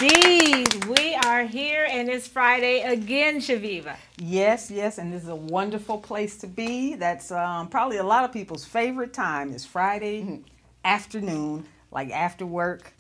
indeed. We are here, and it's Friday again, Chaveevah. Yes, yes, and this is a wonderful place to be. That's probably a lot of people's favorite time is Friday afternoon, like after work,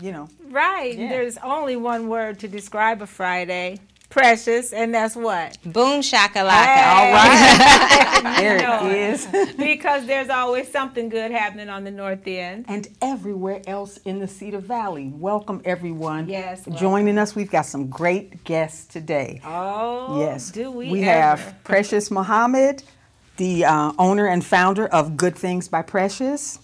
you know. Right. Yeah. There's only one word to describe a Friday. Precious, and that's what? Boom shakalaka. Hey. All right. There know it is. Because there's always something good happening on the north end. And everywhere else in the Cedar Valley. Welcome, everyone. Yes. Welcome. Joining us, we've got some great guests today. Oh, yes. do we We ever. have Precious Muhammad, the owner and founder of Good Things by Precious.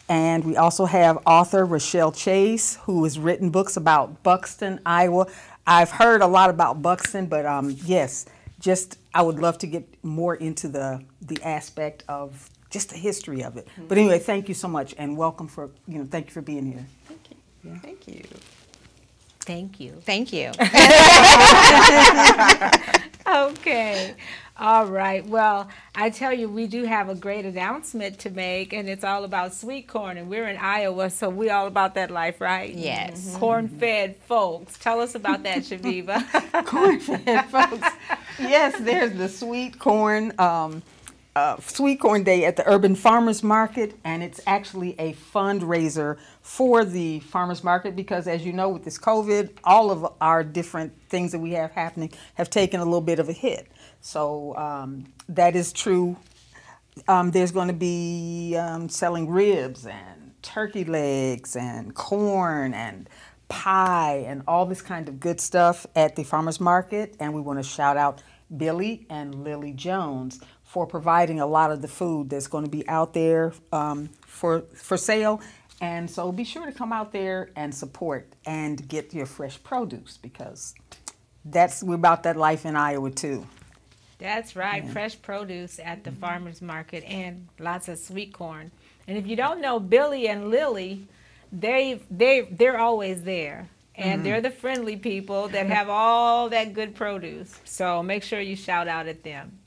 And we also have author Rachelle Chase, who has written books about Buxton, Iowa. I've heard a lot about Buxton, but yes, just I would love to get more into the aspect of just the history of it. But anyway, thank you so much, and welcome for thank you for being here. Thank you. Yeah. Thank you. Thank you. Thank you. Okay. All right. Well, I tell you, we do have a great announcement to make, and it's all about sweet corn. And we're in Iowa, so we all about that life, right? Yes. Corn-fed folks. Tell us about that, Chaveevah. Corn-fed folks. Yes, there's the sweet corn day at the Urban Farmers Market, and it's actually a fundraiser for the farmers market because, as you know, with this COVID, all of our different things that we have happening have taken a little bit of a hit. So that is true. There's going to be selling ribs and turkey legs and corn and pie and all this kind of good stuff at the farmers market, and we want to shout out Billy and Lily Jones for providing a lot of the food that's going to be out there for sale. And so be sure to come out there and support and get your fresh produce because we're about that life in Iowa too. That's right. Yeah. Fresh produce at the farmers market and lots of sweet corn. And if you don't know Billy and Lily, they're always there. And they're the friendly people that have all that good produce. So make sure you shout out at them.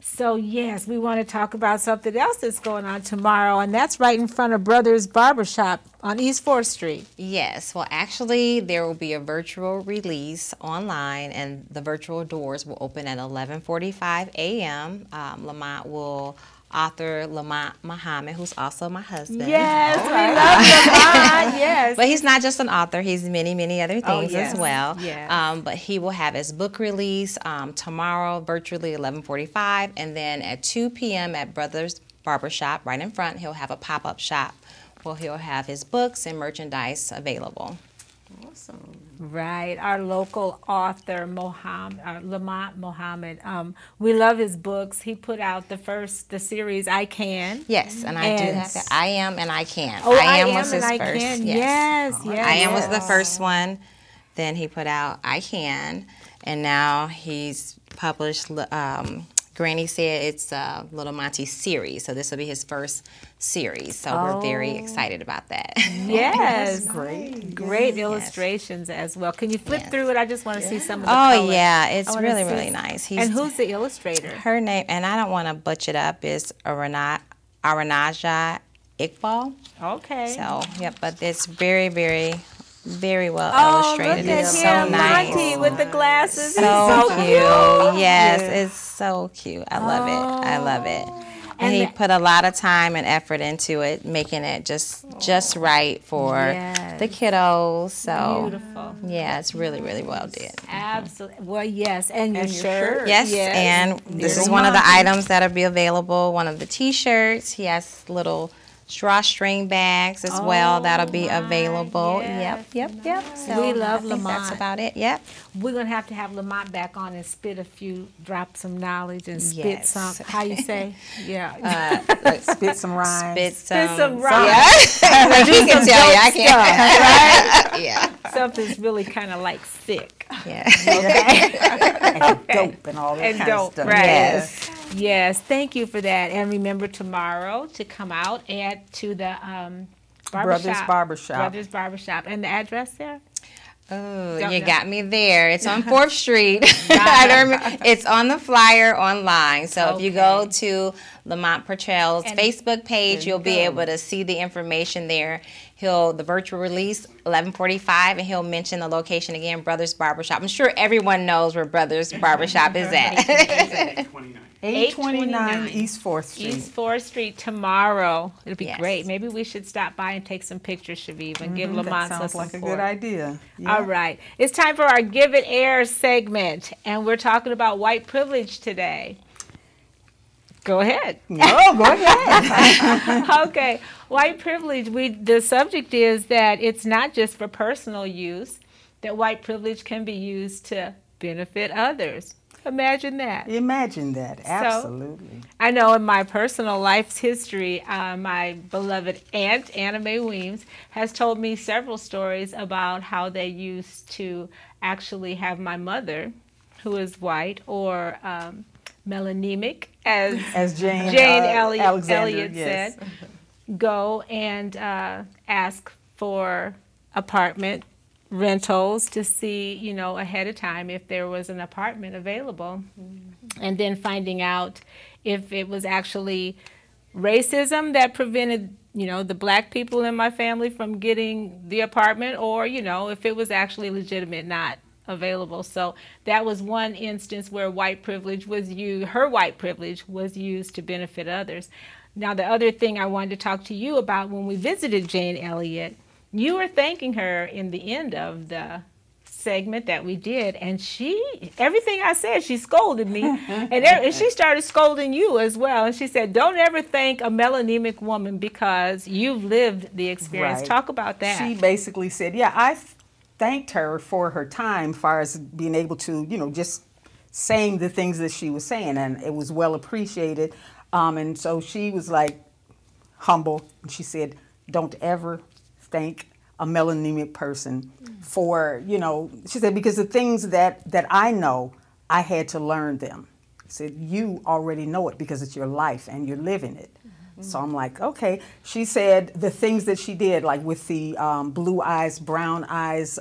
So, yes, we want to talk about something else that's going on tomorrow, and that's right in front of Brothers Barbershop on East 4th Street. Yes. Well, actually, there will be a virtual release online, and the virtual doors will open at 11:45 a.m. Lamont will author Lamont Muhammad, who's also my husband. Yes, we love Lamont, yes. But he's not just an author. He's many, many other things yes. as well. Yes. But he will have his book release tomorrow, virtually 11:45, and then at 2 p.m. at Brothers Barbershop, right in front, he'll have a pop-up shop where he'll have his books and merchandise available. Awesome. Right, our local author, Lamont Muhammad. We love his books. He put out the series, I Can. Yes, and I do have that. I Am and I Can. Oh, I Am was his I first. Can. Yes. Yes. I Am was the first one. Then he put out I Can, and now he's published Granny said it's Little Monty's series, so this will be his first series. So we're very excited about that. Yes, Great. great illustrations as well. Can you flip through it? I just want to see some of the colors. Oh yeah, it's really really nice. And who's the illustrator? Her name, and I don't want to butcher it up, is Aranaja Iqbal. Okay. So yep, but it's very well illustrated. Look at It's him, so nice. Monty with the glasses. So He's cute. Yes, Yeah. it's so cute. I love it. I love it. And And he put a lot of time and effort into it, making it just right for the kiddos. So beautiful. yeah, it's really well done. Absolutely. Well, yes, and your your shirt. shirt. Yes, and this is one of the items that'll be available. One of the T-shirts. He has little drawstring bags as well that'll be available. yes, Yep. So We love I think Lamont. That's about it. Yep. We're going to have Lamont back on and drop some knowledge and spit Yes. some, how you say? Yeah. Spit some rhymes. Spit some some rhymes. Yeah. You can tell you I Stuff, can't. Yeah. Something's really kind of like sick. Yeah. And dope and all that And kind of dope, stuff. right. Yes. Yes, thank you for that. And remember tomorrow to come out to the Brothers Barbershop. Brothers Barbershop. And the address there? Oh, Don't you know. got me there. It's on 4th Street. I don't remember. It's on the flyer online. So if you go to Lamont Purcell's Facebook page, you'll be able to see the information there. the virtual release, 11:45, and he'll mention the location again, Brothers Barbershop. I'm sure everyone knows where Brothers Barbershop is at. 829 East 4th Street. East 4th Street tomorrow. It'll be Yes. great. Maybe we should stop by and take some pictures, Chaveevah, and give Lamont That some sounds like a support. good idea. Yeah. All right. It's time for our Give It Air segment, and we're talking about white privilege today. Go ahead. No, go ahead. Okay. White privilege, the subject is that it's not just for personal use, that white privilege can be used to benefit others. Imagine that. Imagine that. Absolutely. I know in my personal life's history, my beloved aunt, Anna Mae Weems, has told me several stories about how they used to actually have my mother, who is white, or melanemic, as Jane Elliott yes. said, go and ask for apartment rentals to see, you know, ahead of time if there was an apartment available, and then finding out if it was actually racism that prevented, you know, the black people in my family from getting the apartment, or, you know, if it was actually legitimate, not available. So that was one instance where white privilege was used, her white privilege was used to benefit others. Now, the other thing I wanted to talk to you about, when we visited Jane Elliott, you were thanking her in the end of the segment that we did, and everything I said, she scolded me, and she started scolding you as well. And she said, don't ever thank a melanemic woman because you've lived the experience. Right. Talk about that. She basically said, yeah, I thanked her for her time as far as being able to, you know, just saying the things that she was saying, and it was well appreciated. And so she was like humble, and she said, don't ever thank a melanemic person for, you know, she said, because the things that I know, I had to learn them. She said, you already know it because it's your life and you're living it. So I'm like, okay. She said the things that she did, like with the blue eyes, brown eyes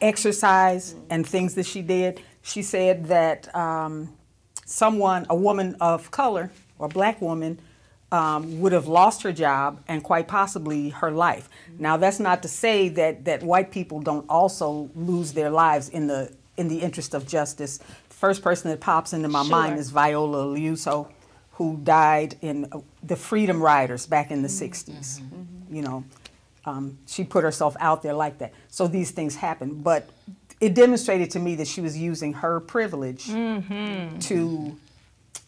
exercise and things that she did. She said that a woman of color, or a black woman, would have lost her job and quite possibly her life. Now, that's not to say that white people don't also lose their lives in the interest of justice. The first person that pops into my mind is Viola Liuzzo, who died in the Freedom Riders back in the 60s. You know, she put herself out there like that. So these things happen, but it demonstrated to me that she was using her privilege to,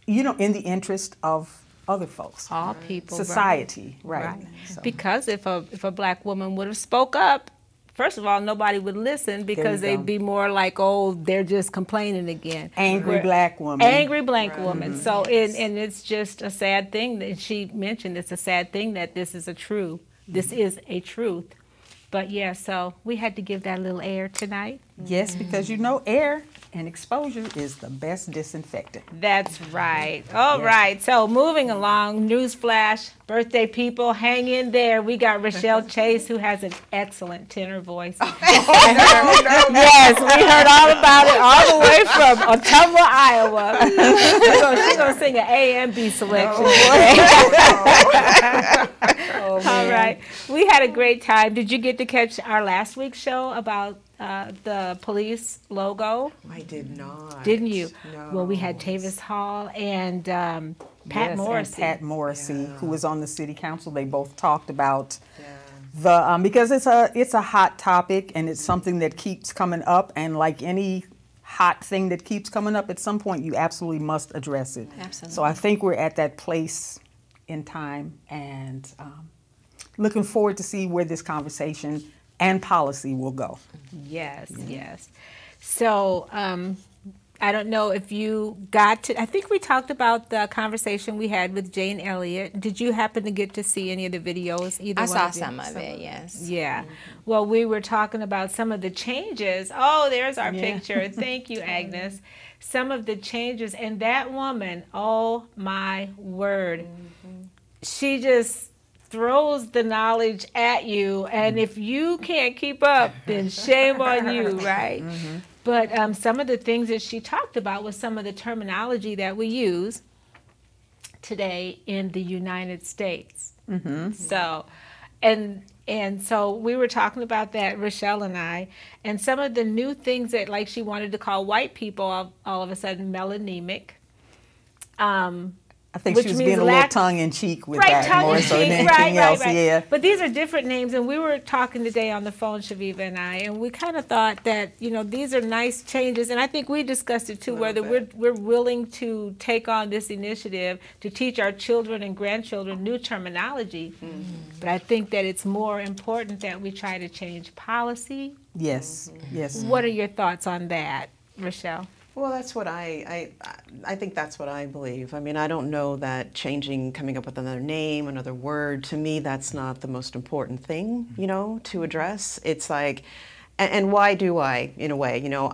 you know, in the interest of other folks, all people, society, right? So. Because if a black woman would have spoke up, first of all, nobody would listen because they'd be more like, oh, they're just complaining again. Angry black woman. Angry black woman. So and it's just a sad thing that she mentioned. It's a sad thing that this is a truth. This is a truth. But yeah, so we had to give that a little air tonight. Yes, because you know air and exposure is the best disinfectant. That's right. All right. So moving along, newsflash, birthday people, hang in there. We got Rachelle Chase, who has an excellent tenor voice. Yes, we heard all about it all the way from Ottumwa, Iowa. She's going to sing an A and B selection. All right. We had a great time. Did you get to catch our last week's show about the police logo? I did not. Didn't you? No. Well, we had Tavis Hall and Pat Morrissey. And Pat Morrissey, who was on the city council. They both talked about the because it's a hot topic and it's something that keeps coming up, and like any hot thing that keeps coming up, at some point you absolutely must address it. Absolutely. So I think we're at that place in time, and looking forward to see where this conversation and policy will go. Yes, yes. So I don't know if you got to, I think we talked about the conversation we had with Jane Elliott. Did you happen to get to see any of the videos? I saw some of it, yes. Yeah. Well, we were talking about some of the changes. Oh, there's our picture. Thank you, Agnes. Some of the changes. And that woman, oh my word, she just throws the knowledge at you, and if you can't keep up, then shame on you, right? But some of the things that she talked about was some of the terminology that we use today in the United States. So, And so we were talking about that, Rachelle and I, and some of the new things that, like, she wanted to call white people all of a sudden melanemic. I think she was being a little tongue-in-cheek with that more so than anything else. Yeah. But these are different names, and we were talking today on the phone, Chaveevah and I, and we kind of thought that, you know, these are nice changes, and I think we discussed it too, whether we're willing to take on this initiative to teach our children and grandchildren new terminology. Mm-hmm. But I think that it's more important that we try to change policy. Yes, yes. What are your thoughts on that, Rachelle? Well, that's what I think that's what I believe. I mean, I don't know that coming up with another name, another word, to me, that's not the most important thing, you know, to address. It's like, and why do I, in a way, you know,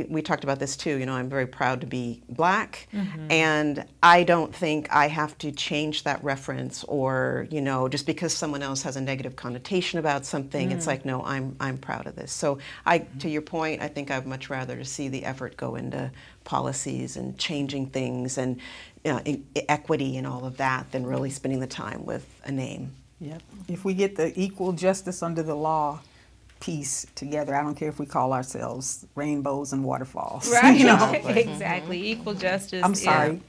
we talked about this too, you know, I'm very proud to be Black, and I don't think I have to change that reference or, you know, just because someone else has a negative connotation about something, it's like, no, I'm proud of this. So to your point, I think I'd much rather to see the effort go into policies and changing things and equity and all of that than really spending the time with a name. Yep. If we get the equal justice under the law piece together, I don't care if we call ourselves rainbows and waterfalls. Right, you know? Exactly, equal justice. I'm sorry.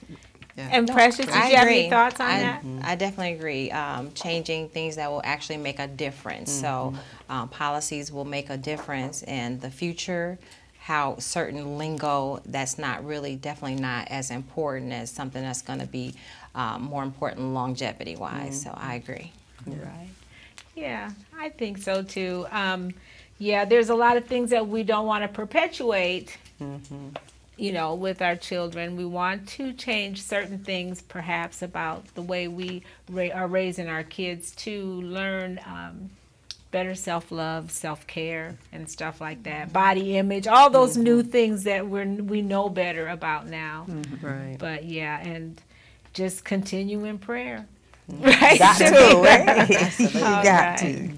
Yeah. And Precious, did you have any thoughts on that? I definitely agree. Changing things that will actually make a difference. So policies will make a difference in the future. How certain lingo that's not really, definitely not as important as something that's going to be more important longevity-wise. So I agree. Right. Yeah, I think so too. Yeah, there's a lot of things that we don't want to perpetuate, you know, with our children. We want to change certain things, perhaps, about the way we are raising our kids to learn better self-love, self-care, and stuff like that. Body image, all those new things that we know better about now. Right. But yeah, and just continue in prayer. Right? Got to, right? You got to.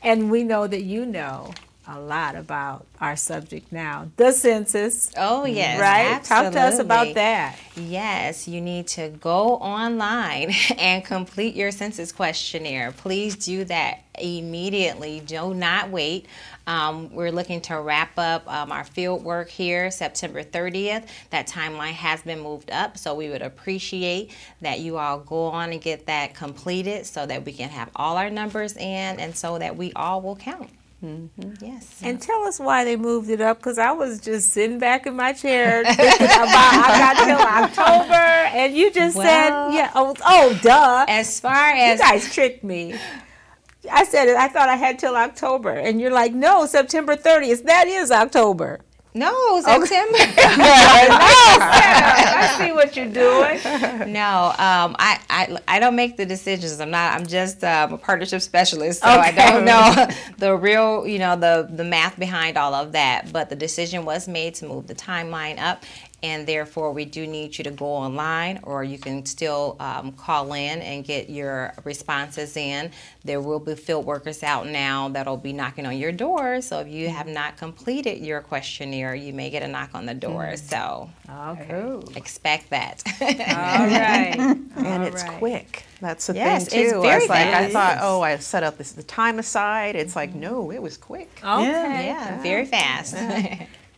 And we know that you know a lot about our subject now, the census. Oh, yes. Right? Absolutely. Talk to us about that. Yes, you need to go online and complete your census questionnaire. Please do that immediately. Do not wait. We're looking to wrap up our field work here September 30th. That timeline has been moved up, so we would appreciate that you all go on and get that completed so that we can have all our numbers in and so that we all will count. Yes. And tell us why they moved it up, because I was just sitting back in my chair thinking about I got till October, and you just said, yeah, oh, duh. As far as... You guys tricked me. I said, I thought I had till October, and you're like, no, September 30th. That is October. No, September. I see what you're doing. No, I don't make the decisions. I'm just a partnership specialist, so I don't know the real, you know, the math behind all of that. But the decision was made to move the timeline up, and therefore we do need you to go online, or you can still call in and get your responses in. There will be field workers out now that'll be knocking on your door. So if you have not completed your questionnaire, you may get a knock on the door. So expect that. All right. And it's quick. That's the Yes, thing too. it's very I fast. thought, I set up the time aside. It's like, no, it was quick. Okay. Yeah, very fast.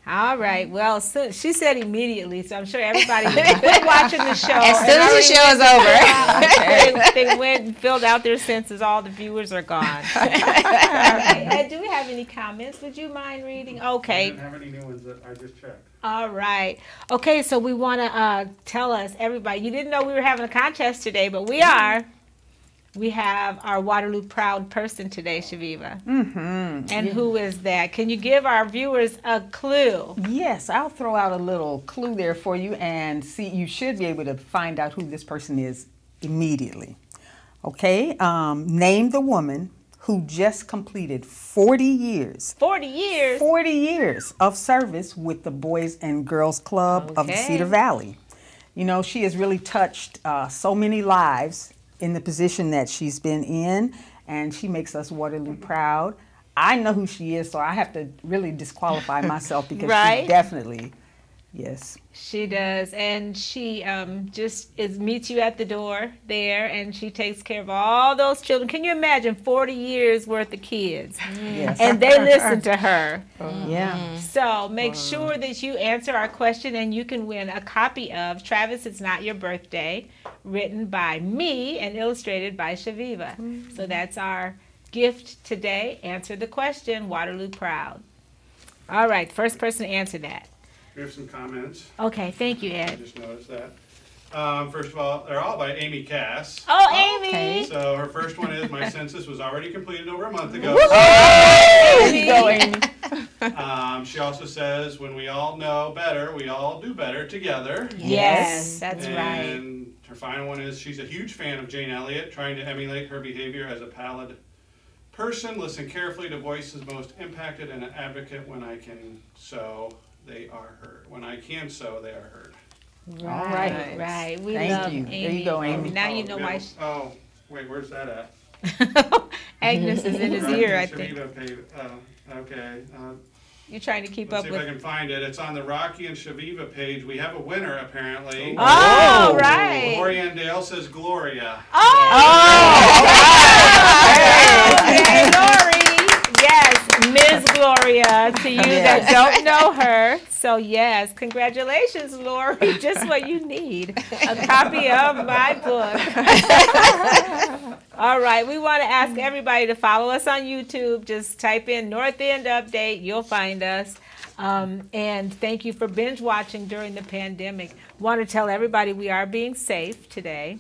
All right. Well, she said immediately, so I'm sure everybody been watching the show. As soon as the show is over. They went and filled out their census. All the viewers are gone. Okay. Ed, do we have any comments? Would you mind reading? Okay. I didn't have any new ones that I just checked. All right. Okay, so we want to tell us, everybody, you didn't know we were having a contest today, but we are. We have our Waterloo Proud person today, Chaveevah. And who is that? Can you give our viewers a clue? Yes, I'll throw out a little clue there for you, and see, you should be able to find out who this person is immediately. Okay, name the woman who just completed 40 years. 40 years? 40 years of service with the Boys and Girls Club of the Cedar Valley. You know, she has really touched so many lives in the position that she's been in, and she makes us Waterloo proud. I know who she is, so I have to really disqualify myself because she definitely Yes. She does, and she meets you at the door there, and she takes care of all those children. Can you imagine 40 years worth of kids? Yes. And they listen to her. Yeah. So make sure that you answer our question, and you can win a copy of Travis, It's Not Your Birthday, written by me and illustrated by Chaveevah. So that's our gift today. Answer the question, Waterloo Proud. All right, first person to answer that. Here's some comments. Okay, thank you, I Ed. just noticed that. First of all, they're all by Amy Cass. Oh, Amy! So her first one is, my census was already completed over a month ago. There you go, Amy. She also says, when we all know better, we all do better together. Yes, that's right. And her final one is, she's a huge fan of Jane Elliott, trying to emulate her behavior as a pallid person. Listen carefully to voices most impacted and an advocate when I can sow, they are heard. When I can sow, they are heard. All right. Right. We Thank love you. Amy. There you go, Amy. Now you know why. Oh, wait, where's that at? Agnes is in his ear, I think. Chaveevah page. Okay. You're trying to keep Let's up see if I with. can find it. It's on the Rocki and Chaveevah page. We have a winner, apparently. Oh, right. Gloria and Dale says Gloria. Okay, Lori. Yes, Ms. Gloria, to you that don't know her. So yes, congratulations, Lori. Just what you need. A copy of my book. All right, we want to ask everybody to follow us on YouTube. Just type in North End Update. You'll find us. And thank you for binge watching during the pandemic. Want to tell everybody we are being safe today.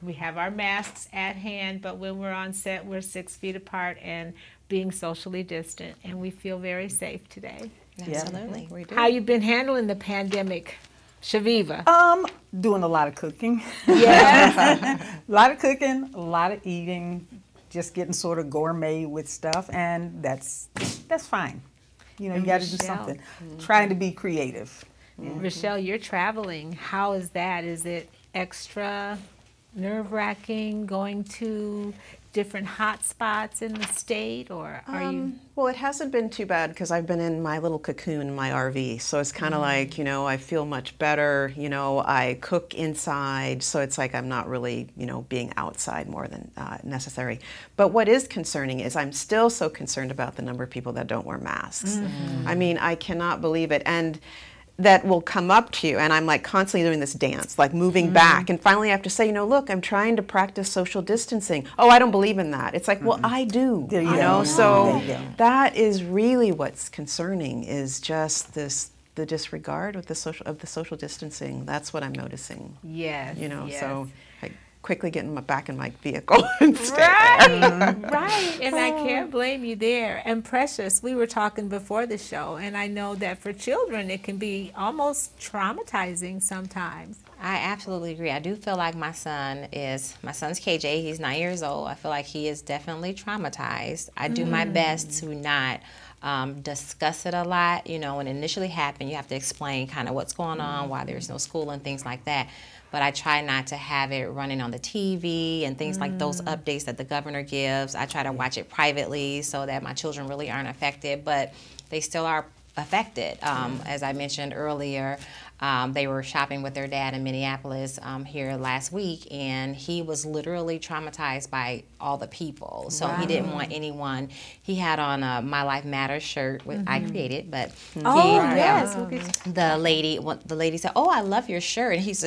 We have our masks at hand, but when we're on set, we're 6 feet apart and being socially distant, and we feel very safe today. Absolutely. We do. How you been handling the pandemic, Chaveevah? Doing a lot of cooking. Yes. A lot of cooking, a lot of eating, just getting sort of gourmet with stuff, and that's fine. You know, you got to do Rachelle. something. Trying to be creative. Rachelle, you're traveling. How is that? Is it extra nerve-wracking going to different hot spots in the state, or are you? Well, it hasn't been too bad because I've been in my little cocoon in my RV. So it's kind of like, you know, I feel much better. You know, I cook inside. So it's like I'm not really, you know, being outside more than necessary. But what is concerning is I'm still so concerned about the number of people that don't wear masks. I mean, I cannot believe it. And that will come up to you, and I'm like constantly doing this dance, like moving back, and finally I have to say, you know, look, I'm trying to practice social distancing. Oh, I don't believe in that. It's like, well, I do, There you you go. know, so There you go. that is really what's concerning, is just the disregard of the social distancing. That's what I'm noticing, Yes. you know, yes. so I quickly get back in my vehicle and stay. Right, and I can't blame you there. And Precious, we were talking before the show, and I know that for children it can be almost traumatizing sometimes. I absolutely agree. I do feel like my son's KJ, he's 9 years old. I feel like he is definitely traumatized. I do my best to not discuss it a lot. You know, when it initially happened, you have to explain kind of what's going on, why there's no school and things like that. But I try not to have it running on the TV and things like those updates that the governor gives. I try to watch it privately so that my children really aren't affected, but they still are affected. As I mentioned earlier, they were shopping with their dad in Minneapolis here last week, and he was literally traumatized by all the people. So he didn't want anyone. He had on a My Life Matters shirt, which I created, but Yes. the lady said, "Oh, I love your shirt," and he's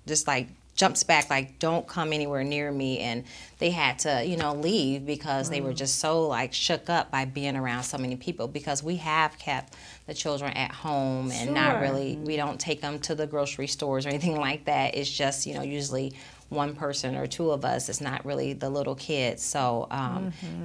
just like jumps back, like, don't come anywhere near me. And they had to, you know, leave because they were just so like shook up by being around so many people, because we have kept the children at home and not really, we don't take them to the grocery stores or anything like that. It's just, you know, usually one person or two of us. It's not really the little kids. So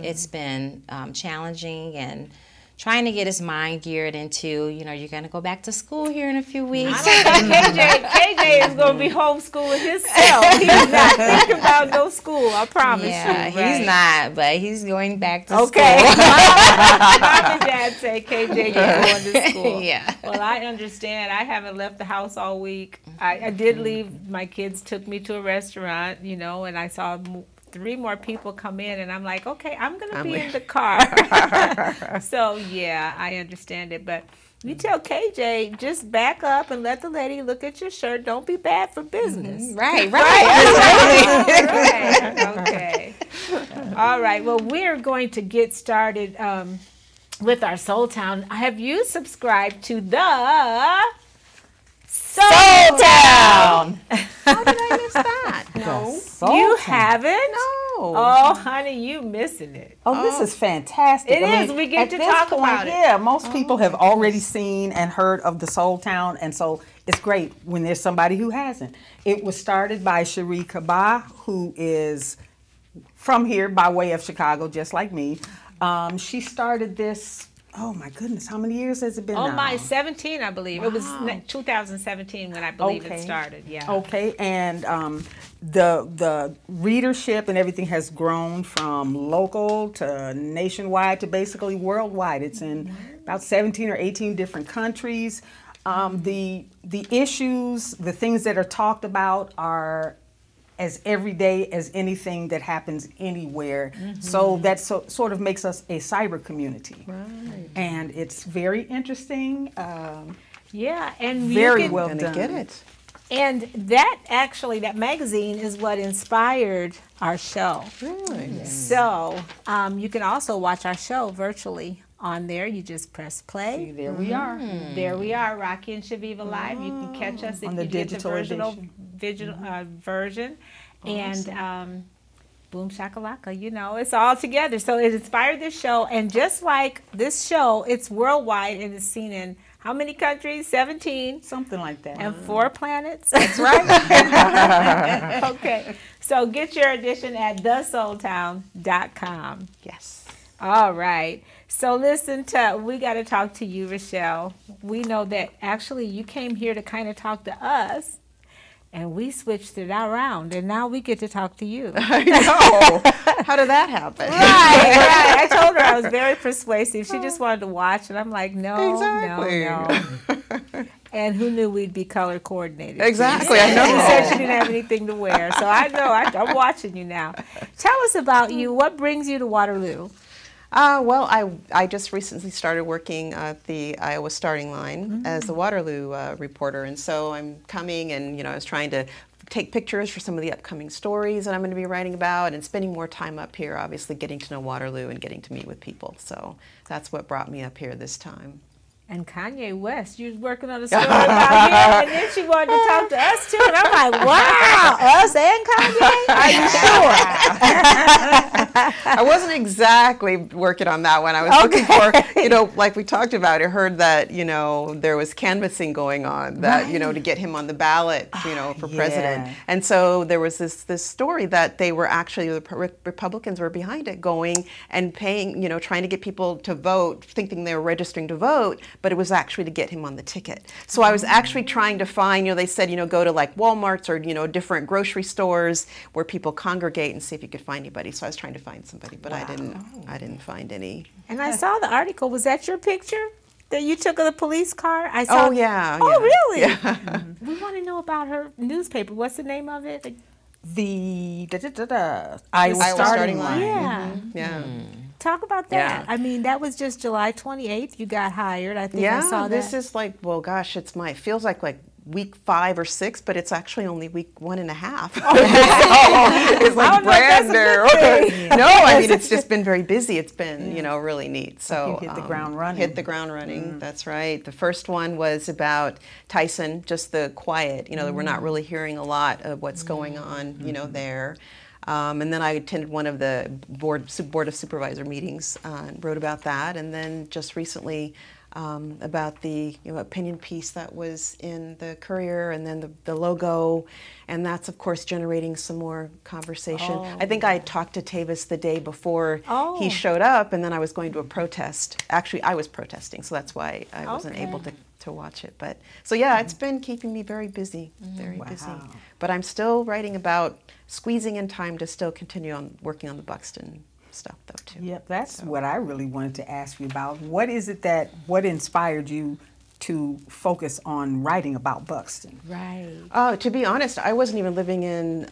it's been challenging, and trying to get his mind geared into, you know, you're going to go back to school here in a few weeks. KJ is going to be homeschooling himself. He's not thinking about no school, I promise you. He's not, but he's going back to Okay. school. Mom and Dad say, KJ, you're going to school. Yeah. Well, I understand. I haven't left the house all week. I did leave. My kids took me to a restaurant, you know, and I saw 3 more people come in, and I'm like, okay, I'm going to be in the car. So, yeah, I understand it. But We tell KJ, just back up and let the lady look at your shirt. Don't be bad for business. Right. Right. Okay. All right. Well, we're going to get started with our Soul Town. Have you subscribed to the Soul Town? How did I miss that? No. You haven't? No. Oh, honey, you missing it. Oh, this is fantastic. It is. We get at to this talk point, about it. Yeah, most people have already seen and heard of the Soul Town, and so it's great when there's somebody who hasn't. It was started by Cherie Kaba, who is from here by way of Chicago, just like me. She started this, oh my goodness, how many years has it been now? Oh my, 17, I believe. It was 2017 when I believe it started. Yeah. Okay, and the readership and everything has grown from local to nationwide to basically worldwide. It's in about 17 or 18 different countries. The issues, the things that are talked about are as everyday as anything that happens anywhere. So that sort of makes us a cyber community. Right. And it's very interesting. Yeah, and very you can, well Gonna done. get it. And that magazine is what inspired our show. Really? So you can also watch our show virtually on there. You just press play. See, there we are. There we are, Rocki and Chaveevah Live. You can catch us if On the you get the digital version. And boom shakalaka, you know, it's all together. So it inspired this show, and just like this show, it's worldwide and it's seen in how many countries? 17. Something like that. And 4 planets. That's right. Okay. So get your edition at thesoultown.com. Yes. All right. So listen, we got to talk to you, Rachelle. We know that actually you came here to kind of talk to us, and we switched it around, and now we get to talk to you. I know. How did that happen? Right. I told her I was very persuasive. She just wanted to watch, and I'm like, no, Exactly. no. And who knew we'd be color coordinated? Exactly, I know. She said she didn't have anything to wear, so I know. I'm watching you now. Tell us about you. What brings you to Waterloo? Well, I just recently started working at the Iowa starting line as a Waterloo reporter, and so I'm coming and, I was trying to take pictures for some of the upcoming stories that I'm going to be writing about, and spending more time up here, obviously getting to know Waterloo and getting to meet with people. So that's what brought me up here this time. And Kanye West, you was working on a story about him, and then she wanted to talk to us too. And I'm like, wow, us and Kanye? Are you sure? I wasn't exactly working on that one. I was looking for, like we talked about, I heard that, there was canvassing going on, that, to get him on the ballot, for president. And so there was this story that they were actually, the Republicans were behind it, going and paying, trying to get people to vote, thinking they were registering to vote, but it was actually to get him on the ticket. So I was actually trying to find, they said, go to like Walmarts or, different grocery stores where people congregate and see if you could find anybody. So I was trying to find somebody, but I didn't find any. And I saw the article. Was that your picture that you took of the police car? I saw. Oh, yeah. Oh, really? Yeah. We want to know about her newspaper. What's the name of it? The Iowa starting line. Yeah. Yeah. Talk about that. Yeah. I mean, that was just July 28th. You got hired. I think I saw that. This is like, well, gosh, it feels like week 5 or 6, but it's actually only week 1.5. It's like brand new. No, I mean, it's just been very busy. It's been, really neat. So you hit the ground running. Hit the ground running. That's right. The first one was about Tyson, just the quiet. We're not really hearing a lot of what's going on, there. And then I attended one of the board of supervisor meetings and wrote about that. And then just recently about the opinion piece that was in the Courier, and then the logo, and that's of course generating some more conversation. I think I talked to Tavis the day before he showed up, and then I was going to a protest. Actually, I was protesting, so that's why I wasn't able to watch it. But so yeah, it's been keeping me very busy, very busy. But I'm still writing about squeezing in time to still continue on working on the Buxton stuff though too. Yep, that's what I really wanted to ask you about. What is it what inspired you to focus on writing about Buxton? Right. To be honest, I wasn't even living in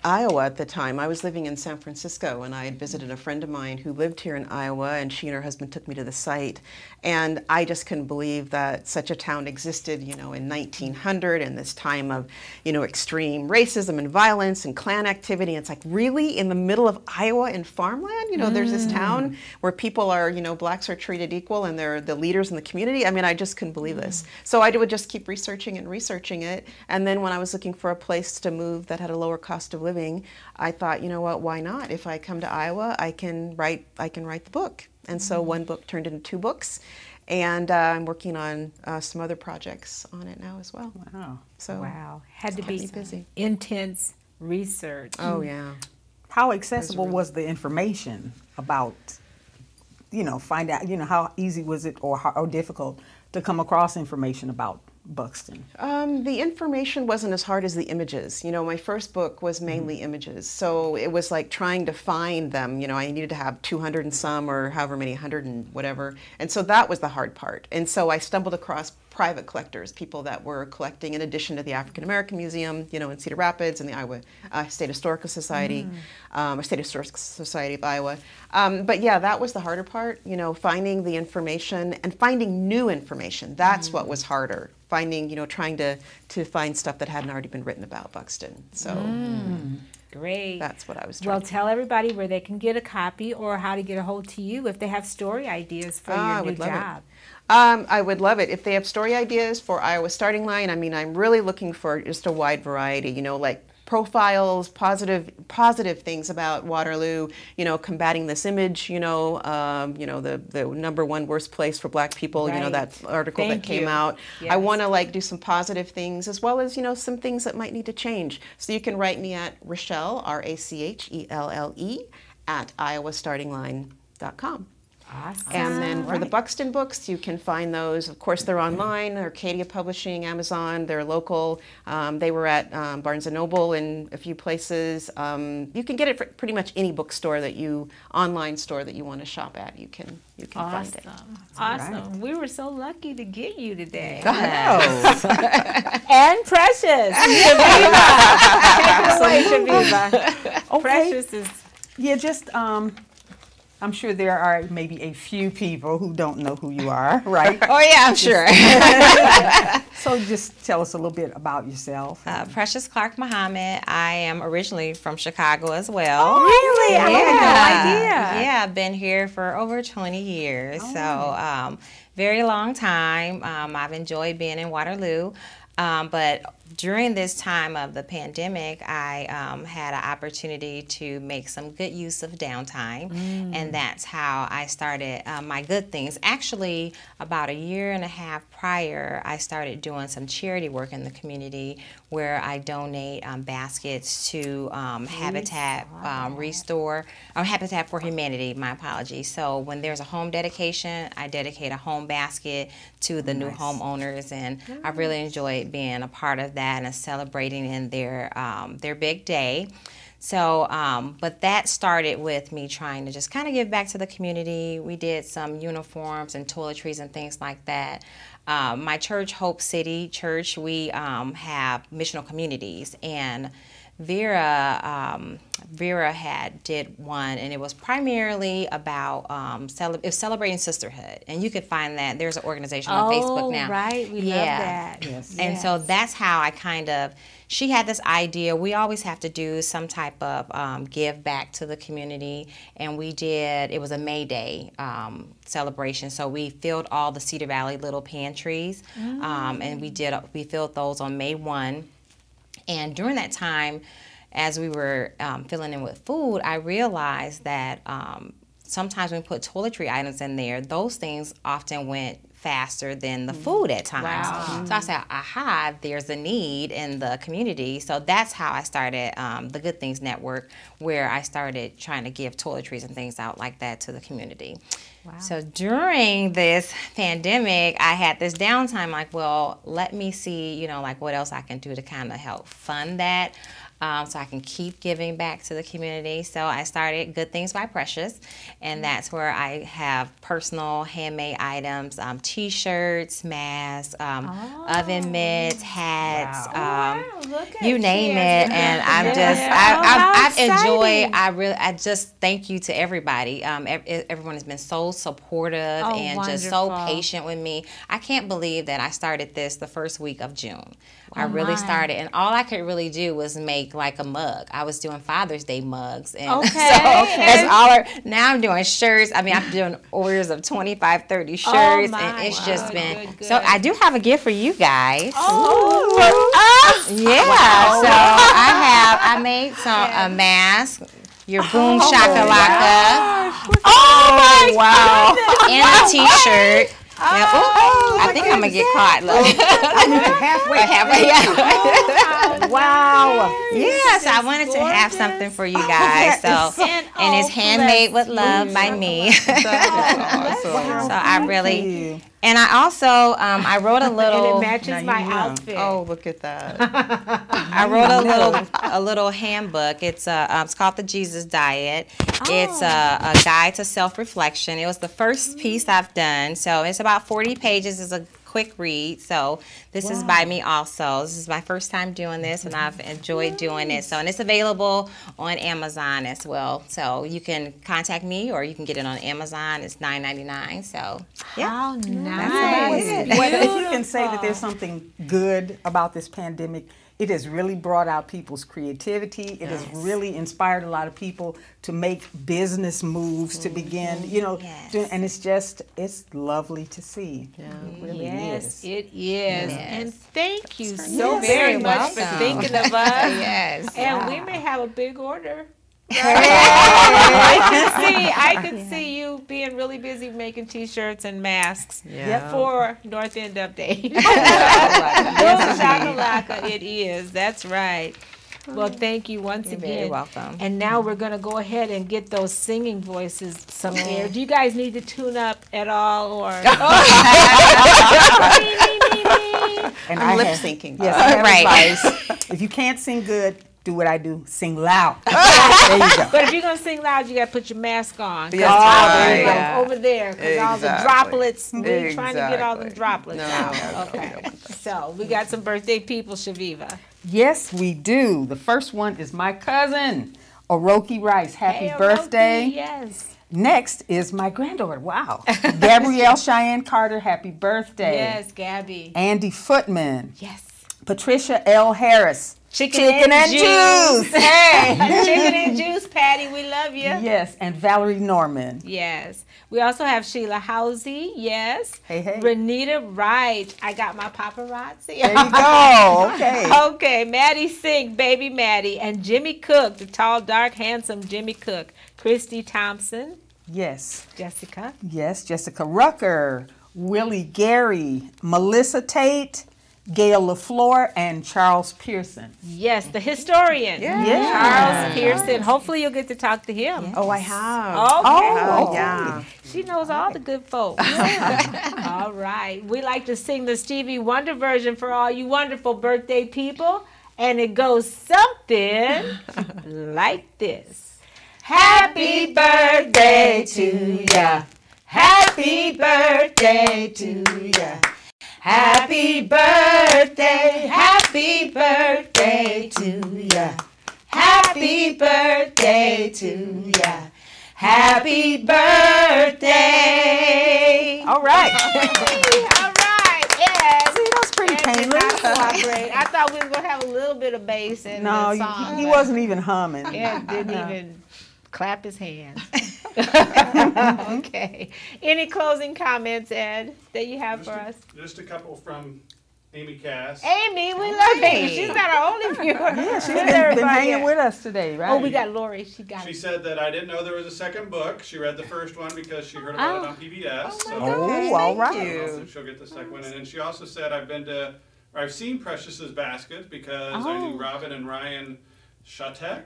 Iowa at the time. I was living in San Francisco, and I had visited a friend of mine who lived here in Iowa, and she and her husband took me to the site. And I just couldn't believe that such a town existed, you know, in 1900, in this time of, you know, extreme racism and violence and Klan activity. It's like, really, in the middle of Iowa in farmland, you know, there's this town where people are, you know, blacks are treated equal and they're the leaders in the community. I mean, I just couldn't believe this. So I would just keep researching and researching it. And then when I was looking for a place to move that had a lower cost of living, I thought, you know what, why not? If I come to Iowa, I can write the book. And so one book turned into 2 books. And I'm working on some other projects on it now as well. Wow. So Wow. Had to kept be me busy. intense research. Oh, yeah. How accessible was the information about, you know, find out, you know, how easy was it or difficult to come across information about Buxton? The information wasn't as hard as the images. You know, my first book was mainly images. So it was like trying to find them. You know, I needed to have 200 and some or however many, 100 and whatever. And so that was the hard part. And so I stumbled across private collectors, people that were collecting in addition to the African American Museum, you know, in Cedar Rapids and the Iowa State Historical Society, or State Historical Society of Iowa. But yeah, that was the harder part, you know, finding the information and finding new information. That's what was harder. Finding, you know, trying to find stuff that hadn't already been written about Buxton. So Great. that's what I was trying Well, to do. tell everybody where they can get a copy or how to get a hold to you if they have story ideas for I your new would love it. job. I would love it. If they have story ideas for Iowa Starting Line, I mean, I'm really looking for just a wide variety, you know, like profiles, positive things about Waterloo, you know, combating this image, you know, the #1 worst place for black people, you know, Right. that article Thank that came you. out. Yes. I want to like do some positive things as well as, you know, some things that might need to change. So you can write me at Rachelle, RACHELLE, at iowastartingline.com. Awesome. And then for the Buxton books, you can find those. Of course, they're online. Arcadia Publishing, Amazon. They're local. They were at Barnes & Noble in a few places. You can get it for pretty much any bookstore online store that you want to shop at. You can find it. Awesome. right. We were so lucky to get you today. Oh, And Precious. Shaveevah. Take it away, Shaveevah. okay. Precious is Yeah, just I'm sure there are maybe a few people who don't know who you are, right? Oh yeah, I'm sure. So just tell us a little bit about yourself. Precious Clark Muhammad. I am originally from Chicago as well. really? I had no idea. Yeah, I've been here for over 20 years. So very long time. I've enjoyed being in Waterloo. But during this time of the pandemic, I had an opportunity to make some good use of downtime, and that's how I started my good things. Actually, about 1.5 years prior, I started doing some charity work in the community where I donate baskets to Habitat Habitat for Humanity, my apologies. So when there's a home dedication, I dedicate a home basket to the new homeowners, and I really enjoyed being a part of that and celebrating in their big day. So, but that started with me trying to just kind of give back to the community. We did some uniforms and toiletries and things like that. My church, Hope City Church, we have missional communities, and Vera did one, and it was primarily about celebrating sisterhood, and you could find that there's an organization on Facebook now. Right, we love that. Yes. And so that's how I she had this idea. We always have to do some type of give back to the community, and we did. It was a May Day celebration, so we filled all the Cedar Valley little pantries, and we filled those on May 1. And during that time, as we were filling in with food, I realized that sometimes when we put toiletry items in there, those things often went faster than the food at times. Wow. So I said, aha, there's a need in the community. So that's how I started the Good Things Network, where I started trying to give toiletries and things out like that to the community. Wow. So during this pandemic, I had this downtime, like, well, let me see, like what else I can do to kind of help fund that. so I can keep giving back to the community. So I started Good Things by Precious, and that's where I have personal handmade items, T-shirts, masks, oven mitts, hats, you name it. And I'm just, I've enjoyed. I just thank you to everybody. Everyone has been so supportive and just so patient with me. I can't believe that I started this the first week of June. I really started, and all I could really do was make like a mug. I was doing Father's Day mugs, and so that's all. Now I'm doing shirts. I mean, I'm doing orders of 25, 30 shirts, and it's just been. Good. So I do have a gift for you guys. Yeah. Wow. So I made a mask. Your boom shakalaka. Oh wow! And a T-shirt. I think I'm gonna get caught. Look, halfway. Wow. Yes, I wanted to have something for you guys. So, and it's handmade with love by me. So I really. And I also, I wrote a little. And it matches my outfit. Oh, look at that! I wrote a little handbook. It's called the Jesus Diet. It's a guide to self-reflection. It was the first piece I've done. So it's about 40 pages. It's a quick read. So this is by me also. This is my first time doing this, and I've enjoyed doing it. So, and it's available on Amazon as well. So you can contact me, or you can get it on Amazon. It's $9.99. So yeah. How nice. If you can say that there's something good about this pandemic, it has really brought out people's creativity. It has really inspired a lot of people to make business moves to begin, and it's lovely to see. Yeah, it really is. It is. Yes. And thank you so very much for thinking of us. Yes. And we may have a big order. I could see you being really busy making T-shirts and masks for North End Update. Shakalaka, it is. That's right. Well, thank you once again. You're very welcome. And now we're going to go ahead and get those singing voices some air. Do you guys need to tune up at all, or? And I'm lip syncing. Yes, I have advice. If you can't sing good, do what I do, sing loud. There you go. But if you're going to sing loud, you got to put your mask on. Yes, over there, because all the droplets, we're trying to get all the droplets out. Okay. So we got some birthday people, Chaveevah. Yes, we do. The first one is my cousin, Rocki Rice. Happy birthday. Rocki, yes. Next is my granddaughter. Wow. Gabrielle Cheyenne Carter. Happy birthday. Yes, Gabby. Andy Footman. Yes. Patricia L. Harris. Chicken and juice. Hey, chicken and juice, Patty. We love you. Yes, and Valerie Norman. Yes. We also have Sheila Housey. Yes. Hey. Renita Wright. I got my paparazzi. There you go. Okay. Okay. Maddie Sink, baby Maddie, and Jimmy Cook, the tall, dark, handsome Jimmy Cook. Christy Thompson. Yes. Jessica. Yes, Jessica Rucker, Willie Gary, Melissa Tate, Gail LaFleur, and Charles Pearson. Yes, the historian. Yeah. Charles Pearson. Hopefully you'll get to talk to him. Yes. Oh, I have. Okay. Oh, yeah. She knows all the good folks. All right. We like to sing the Stevie Wonder version for all you wonderful birthday people. And it goes something like this. Happy birthday to ya. Happy birthday to ya. Happy birthday to ya. Happy birthday to ya. Happy birthday. All right. All right. Yes. See, that was pretty painless. I thought we were going to have a little bit of bass in the song. he wasn't even humming. Yeah, didn't even clap his hands. Okay. Any closing comments, Ed, that you have for us? Just a couple from Amy Cass. Amy, we love Amy. She's not our only viewer. Yeah, she's been hanging with us today, right? Oh, we got Lori. She said that I didn't know there was a second book. She read the first one because she heard about it on PBS. All right. So she'll get the second one. And then she also said I've seen Precious's Basket because I knew Robin and Ryan Shatek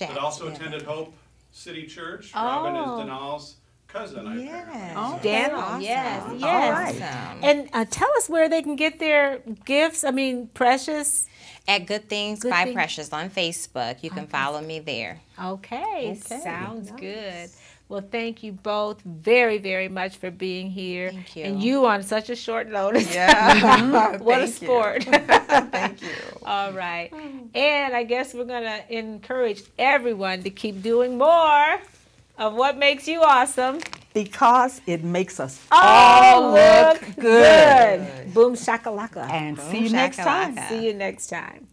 that also attended Hope City Church. Robin is Denal's cousin, I Yes. apparently. Oh. So- Daniel, Awesome. yes, All yes. right. And tell us where they can get their gifts. I mean, Precious. At Good Things Good by Things. Precious on Facebook. You can follow me there. Okay, Okay, sounds nice. good. Well, thank you both very, very much for being here. Thank you. And you on such a short notice. Yeah. What a Thank you. sport. Thank you. All right. And I guess we're going to encourage everyone to keep doing more of what makes you awesome. Because it makes us All look good. Boom shakalaka. And see you next time. shakalaka. See you next time.